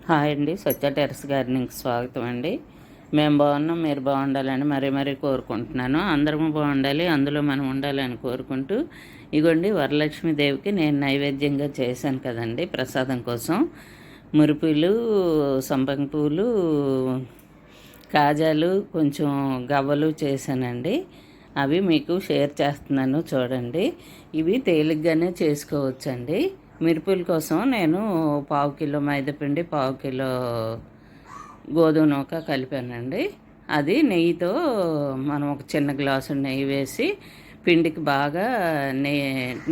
Hi అండి, సత్య terrace గార్డెనింగ్కి స్వాగతం అండి. మేము బాగున్నాం, మీరు బాగుండాలని మరీ కోరుకుంటున్నాను. అందరము బాగుండాలి, అందులో మనం ఉండాలని కోరుకుంటూ ఇగోండి వరలక్ష్మీదేవికి నేను నైవేద్యంగా చేశాను కదండి ప్రసాదం కోసం. మురిపులు, సంపంగి పూలు, కాజాలు, కొంచెం గవ్వలు చేశానండి. అవి మీకు షేర్ చేస్తున్నాను చూడండి. ఇవి తేలిగ్గానే చేసుకోవచ్చండి. మిరుపుల కోసం నేను 1/2 కిలో మైదాపిండి, 1/2 కిలో గోధుమ నూక కలిపానండి. అది నెయ్యితో మనం ఒక చిన్న గ్లాసు నెయ్యి వేసి పిండికి బాగా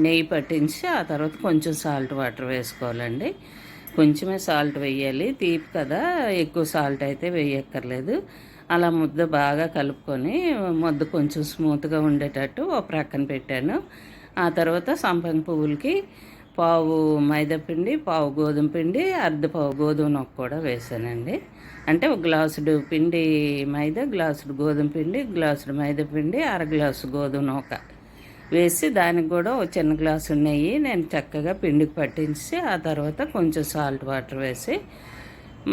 నెయ్యి పట్టించి ఆ తర్వాత కొంచెం సాల్ట్ వాటర్ వేసుకోవాలండి. కొంచెమే సాల్ట్ వేయాలి, తీపి కదా, ఎక్కువ సాల్ట్ అయితే వేయక్కర్లేదు. అలా ముద్ద బాగా కలుపుకొని ముద్ద కొంచెం స్మూత్గా ఉండేటట్టు ఒక ప్రక్కన పెట్టాను. ఆ తర్వాత సంపంగి పువ్వులకి 1/2 మైదాపిండి, 1/2 గోధుమ పిండి, 1/2 గోధుమ నూక కూడా వేసానండి. అంటే ఒక గ్లాసుడు పిండి మైదా, గ్లాసుడు గోధుమ పిండి, గ్లాసుడు మైదాపిండి, గ్లాసు గోధుమ నూక వేసి దానికి కూడా ఒక చిన్న గ్లాసు నెయ్యి నేను చక్కగా పిండికి పట్టించి ఆ తర్వాత కొంచెం సాల్ట్ వాటర్ వేసి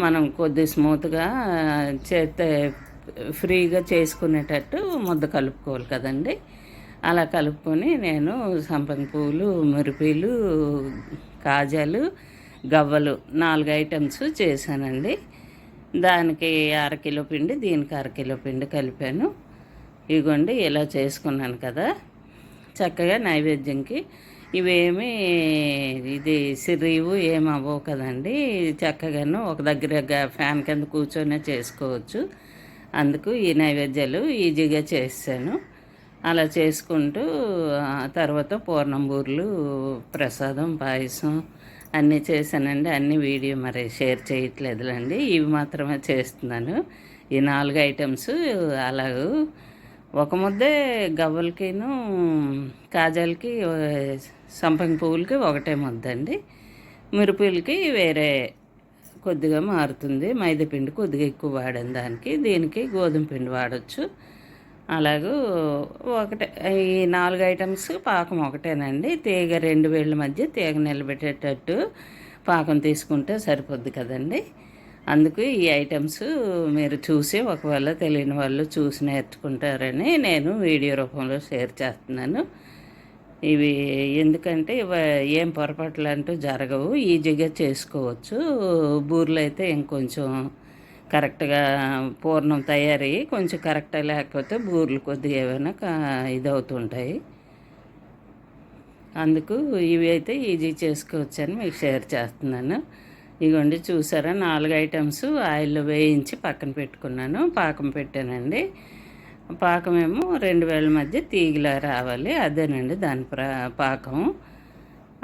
మనం కొద్ది స్మూత్గా చేస్తే ఫ్రీగా చేసుకునేటట్టు ముద్ద కలుపుకోవాలి కదండి. అలా కలుపుకొని నేను సంపంగి పువ్వులు, మురిపీలు, కాజాలు, గవ్వలు 4 ఐటమ్స్ చేశానండి. దానికి 1/2 కిలో పిండి, దీనికి 1/2 కిలో పిండి కలిపాను. ఇగోండి ఇలా చేసుకున్నాను కదా. చక్కగా నైవేద్యంకి ఇవేమి ఇది సిర్రీవు ఏమి అవ్వవు కదండి. చక్కగాను ఒక దగ్గర ఫ్యాన్ కింద కూర్చొనే చేసుకోవచ్చు. అందుకు ఈ నైవేద్యాలు ఈజీగా చేశాను. అలా చేసుకుంటూ తర్వాత పూర్ణం బూర్లు, ప్రసాదం, పాయసం అన్నీ చేశానండి. అన్ని వీడియో మరి షేర్ చేయట్లేదులేండి, ఇవి మాత్రమే చేస్తున్నాను. ఈ 4 ఐటమ్స్ అలాగూ ఒక ముద్దే గవ్వలకిను కాజాలకి సంపంగి పువ్వులకి ఒకటే ముద్ద అండి. మిరుపులకి వేరే కొద్దిగా మారుతుంది. మైదాపిండి కొద్దిగా ఎక్కువ వాడాను దానికి, దీనికి గోధుమ పిండి వాడచ్చు. అలాగూ ఒకటే ఈ 4 ఐటమ్స్ పాకం ఒకటేనండి. తీగ 2 వేళ్ళ మధ్య తీగ నిలబెట్టేటట్టు పాకం తీసుకుంటే సరిపోద్ది కదండి. అందుకు ఈ ఐటమ్స్ మీరు చూసి ఒకవేళ తెలియని వాళ్ళు చూసి నేర్చుకుంటారని నేను వీడియో రూపంలో షేర్ చేస్తున్నాను. ఇవి ఎందుకంటే ఏం పొరపాట్లు అంటూ జరగవు, ఈజీగా చేసుకోవచ్చు. బూర్లు అయితే ఇంకొంచెం కరెక్ట్గా పూర్ణం తయారీ కొంచెం కరెక్ట్గా లేకపోతే బూర్లు కొద్దిగా ఏమైనా ఇదవుతుంటాయి. అందుకు ఇవి అయితే ఈజీ చేసుకోవచ్చని మీకు షేర్ చేస్తున్నాను. ఇగోండి చూసారా, 4 ఐటమ్స్ ఆయిల్లో వేయించి పక్కన పెట్టుకున్నాను. పాకం పెట్టానండి. పాకమేమో 2 వేళ్ళ మధ్య తీగిలా రావాలి, అదేనండి దాని పాకం.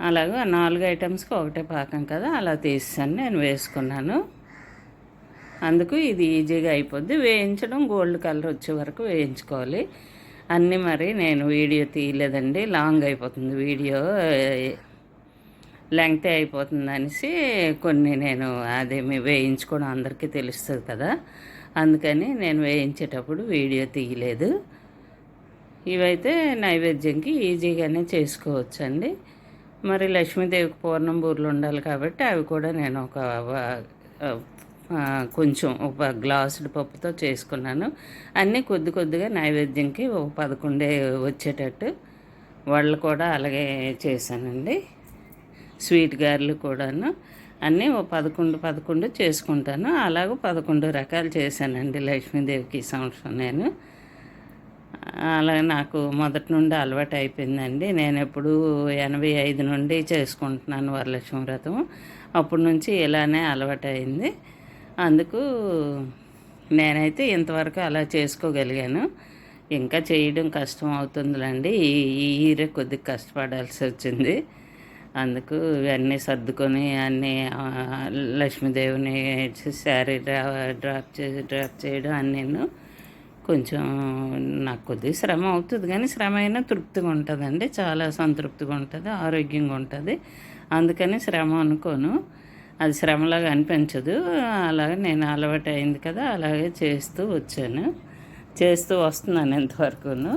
అలాగా 4 ఐటమ్స్కి ఒకటే పాకం కదా, అలా తీసాను, నేను వేసుకున్నాను. అందుకు ఇది ఈజీగా అయిపోద్ది. వేయించడం గోల్డ్ కలర్ వచ్చే వరకు వేయించుకోవాలి. అన్నీ మరి నేను వీడియో తీయలేదండి, లాంగ్ అయిపోతుంది వీడియో, లెంగ్త్ అయిపోతుంది అనేసి కొన్ని నేను అదేమి వేయించుకోవడం అందరికీ తెలుస్తుంది కదా, అందుకని నేను వేయించేటప్పుడు వీడియో తీయలేదు. ఇవైతే నైవేద్యంకి ఈజీగానే చేసుకోవచ్చండి. మరి లక్ష్మీదేవికి పూర్ణం బూర్లు ఉండాలి కాబట్టి అవి కూడా నేను కొంచెం ఒక గ్లాసుడు పప్పుతో చేసుకున్నాను. అన్నీ కొద్దిగా నైవేద్యంకి ఒక 11 వచ్చేటట్టు. వాళ్ళు కూడా అలాగే చేశానండి. స్వీట్ గారెలు కూడాను అన్నీ ఓ 11 చేసుకుంటాను. అలాగూ 11 రకాలు చేశానండి లక్ష్మీదేవికి ఈ సంవత్సరం నేను. అలా నాకు మొదటి నుండి అలవాటు అయిపోయిందండి. నేను ఎప్పుడు 85 నుండి చేసుకుంటున్నాను వరలక్ష్మి వ్రతం. అప్పటి నుంచి ఇలానే అలవాటు అయింది. అందుకు నేనైతే ఇంతవరకు అలా చేసుకోగలిగాను. ఇంకా చేయడం కష్టం అవుతుందిలేండి. ఈ ఇయర్ కొద్దిగా కష్టపడాల్సి వచ్చింది. అందుకు ఇవన్నీ సర్దుకొని అన్నీ లక్ష్మీదేవిని శారీ డ్రాప్ చేయడం అన్నీను కొంచెం నాకు కొద్దిగా శ్రమ అవుతుంది, కానీ శ్రమ అయినా తృప్తిగా ఉంటుందండి, చాలా సంతృప్తిగా ఉంటుంది, ఆరోగ్యంగా ఉంటుంది. అందుకని శ్రమ అనుకోను, అది శ్రమలాగా అనిపించదు. అలాగే నేను అలవాటు అయింది కదా, అలాగే చేస్తూ వస్తున్నాను ఇంతవరకును.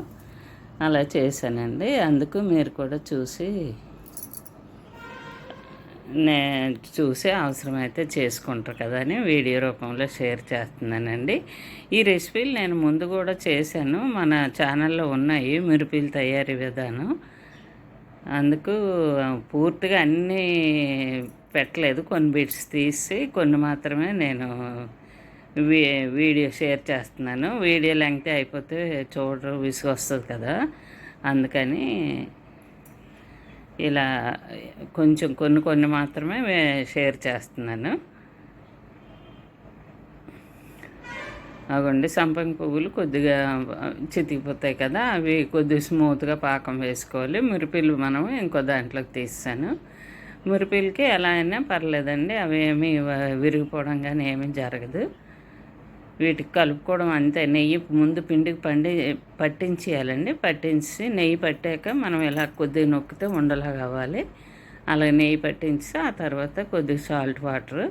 అలా చేశానండి. అందుకు మీరు కూడా చూసి చూసి అవసరమైతే చేసుకుంటారు కదా అని వీడియో రూపంలో షేర్ చేస్తున్నానండి. ఈ రెసిపీలు నేను ముందు కూడా చేశాను, మన ఛానల్లో ఉన్నాయి మిరపలు తయారీ విధానం. అందుకు పూర్తిగా అన్నీ పెట్టలేదు, కొన్ని బిట్స్ తీసి కొన్ని మాత్రమే నేను వీడియో షేర్ చేస్తున్నాను. వీడియో లెంగ్త్ అయిపోతే చూడరు, విసుగు వస్తుంది కదా, అందుకని ఇలా కొంచెం కొన్ని మాత్రమే షేర్ చేస్తున్నాను. అవండి సంపంగి పువ్వులు కొద్దిగా చితికిపోతాయి కదా, అవి కొద్దిగా స్మూత్గా పాకం వేసుకోవాలి. మిరపలు మనం ఇంకో దాంట్లోకి తీసాను. మిరపలకి ఎలా అయినా పర్లేదండి, అవి ఏమీ విరిగిపోవడం కానీ ఏమీ జరగదు. వీటికి కలుపుకోవడం అంతే. నెయ్యి ముందు పిండికి పట్టించేయాలండి. పట్టించి నెయ్యి పట్టాక మనం ఇలా కొద్దిగా నొక్కితే ఉండలా కావాలి. అలాగే నెయ్యి పట్టించి ఆ తర్వాత కొద్దిగా సాల్ట్ వాటర్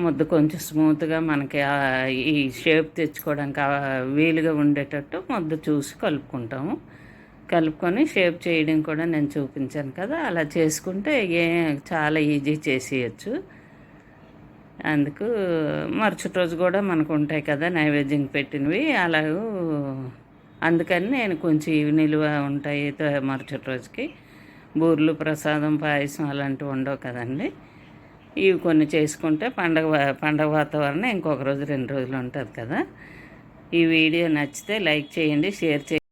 ముద్ద కొంచెం స్మూత్గా మనకి ఈ షేప్ తెచ్చుకోవడానికి వీలుగా ఉండేటట్టు ముద్ద చూసి కలుపుకుంటాము. కలుపుకొని షేప్ చేయడం కూడా నేను చూపించాను కదా, అలా చేసుకుంటే చాలా ఈజీ చేసేయచ్చు. అందుకు మరుసటి రోజు కూడా మనకు ఉంటాయి కదా నైవేద్యం పెట్టినవి, అలాగూ అందుకని నేను కొంచెం ఇవి నిలువ ఉంటాయి మరుసటి రోజుకి. బూర్లు, ప్రసాదం, పాయసం అలాంటివి ఉండవు కదండి. ఇవి కొన్ని చేసుకుంటే పండగ వాతావరణం ఇంకొక రోజు 2 రోజులు ఉంటుంది కదా. ఈ వీడియో నచ్చితే లైక్ చేయండి, షేర్ చేయండి.